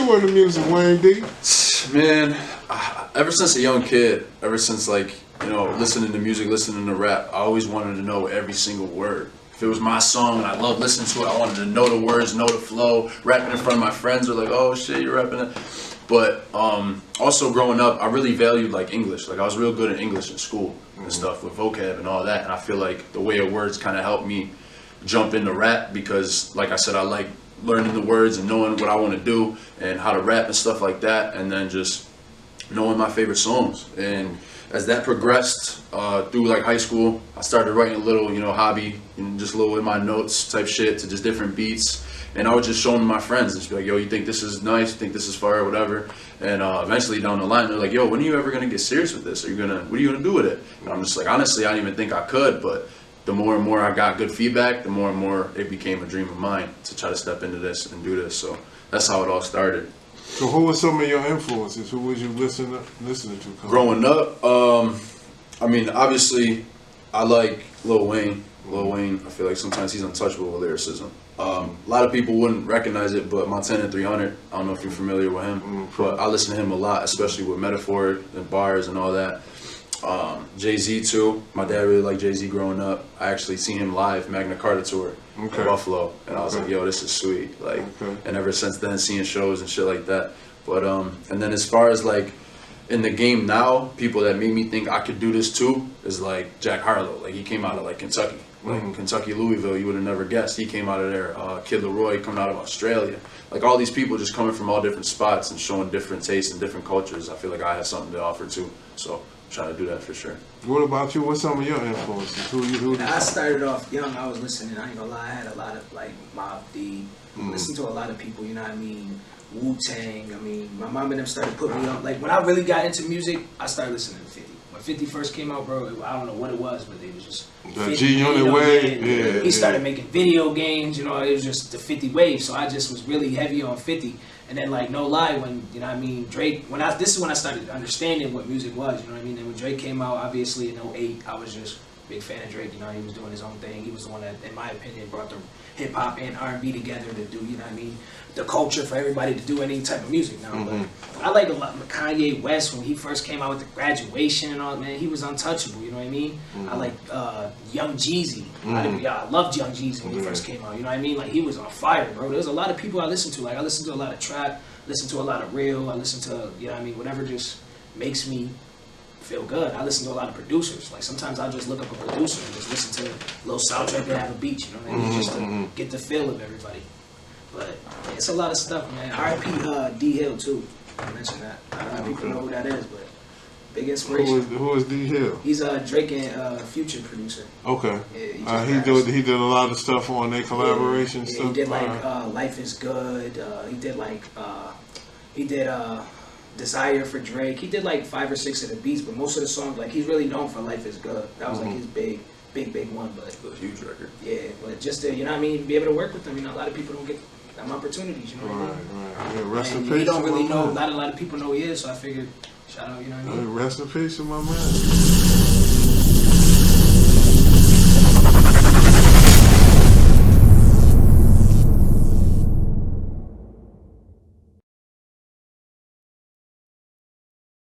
you into music, Wayne D? Man, ever since a young kid, ever since like, you know, listening to music, listening to rap, I always wanted to know every single word. If it was my song and I loved listening to it, I wanted to know the words, know the flow. Rapping in front of my friends were like, oh shit, you're rapping it. But also growing up, I really valued like English. Like I was real good at English in school and stuff with vocab and all that. And I feel like the way of words kind of helped me jump into rap because, like I said, I like learning the words and knowing what I want to do and how to rap and stuff like that. And then just knowing my favorite songs. And as that progressed through like high school, I started writing a little, you know, hobby, and just a little in my notes type shit to just different beats. And I would just show them to my friends and just be like, yo, you think this is nice? You think this is fire, whatever? And eventually down the line, they're like, yo, when are you ever gonna get serious with this? What are you gonna do with it? And I'm just like, honestly, I didn't even think I could, but the more and more I got good feedback, the more and more it became a dream of mine to try to step into this and do this. So that's how it all started. So who were some of your influences? Who was you listening to? Growing up, I mean, obviously, I like Lil Wayne. Lil Wayne, I feel like sometimes he's untouchable with lyricism. A lot of people wouldn't recognize it, but Montana 300, I don't know if you're familiar with him, but I listen to him a lot, especially with metaphor and bars and all that. Jay-Z too. My dad really liked Jay-Z growing up. I actually seen him live, Magna Carta tour in Buffalo, and I was like, yo, this is sweet. Like, and ever since then, seeing shows and shit like that. But and then as far as like in the game now, people that made me think I could do this too is like Jack Harlow. Like he came out of like Kentucky. Like Kentucky, Louisville, you would have never guessed. He came out of there. Kid Leroy coming out of Australia. Like all these people just coming from all different spots and showing different tastes and different cultures. I feel like I have something to offer too. So I'm trying to do that for sure. What about you? What's some of your influences? I started off young. I was listening. I ain't gonna lie. I had a lot of like Mobb Deep. Listened to a lot of people. You know what I mean? Wu-Tang. I mean, my mom and them started putting me on. Like when I really got into music, I started listening to 50. When 50 first came out, bro, I don't know what it was, but it was just the G-Unit wave. Yeah, he started making video games, you know, it was just the 50 wave. So I just was really heavy on 50. And then like no lie, when you know what I mean, Drake, this is when I started understanding what music was, you know what I mean? And when Drake came out, obviously in 08, I was just a big fan of Drake, you know, he was doing his own thing. He was the one that, in my opinion, brought the hip hop and R&B together to do, you know what I mean, the culture for everybody to do any type of music now. But I like a lot of Kanye West when he first came out with the Graduation and all, man, he was untouchable, you know what I mean? I like Young Jeezy. I loved Young Jeezy when he first came out, you know what I mean? Like he was on fire, bro. There's a lot of people I listen to. Like I listen to a lot of trap, listen to a lot of real, I listen to, you know what I mean, whatever just makes me feel good. I listen to a lot of producers. Like sometimes I'll just look up a producer and just listen to a little soundtrack that have a beat, you know what I mean? Just to get the feel of everybody. But it's a lot of stuff, man. R.I.P. D Hill too. I mentioned that. I don't know if people know who that is, but big inspiration. Who is D Hill? He's a Drake and Future producer. Okay. Yeah, he did a lot of stuff on their collaboration stuff. He did like Life Is Good. He did Desire for Drake. He did like 5 or 6 of the beats, but most of the songs, like he's really known for Life Is Good. That was like his big one, but a huge record. Yeah, but just to, you know what I mean, be able to work with them, you know, a lot of people don't get them opportunities, you know what I mean? Right. Yeah, rest in peace. We don't really know, not a lot of people know he is, so I figured, shout out, you know what I mean? Rest in peace to my man.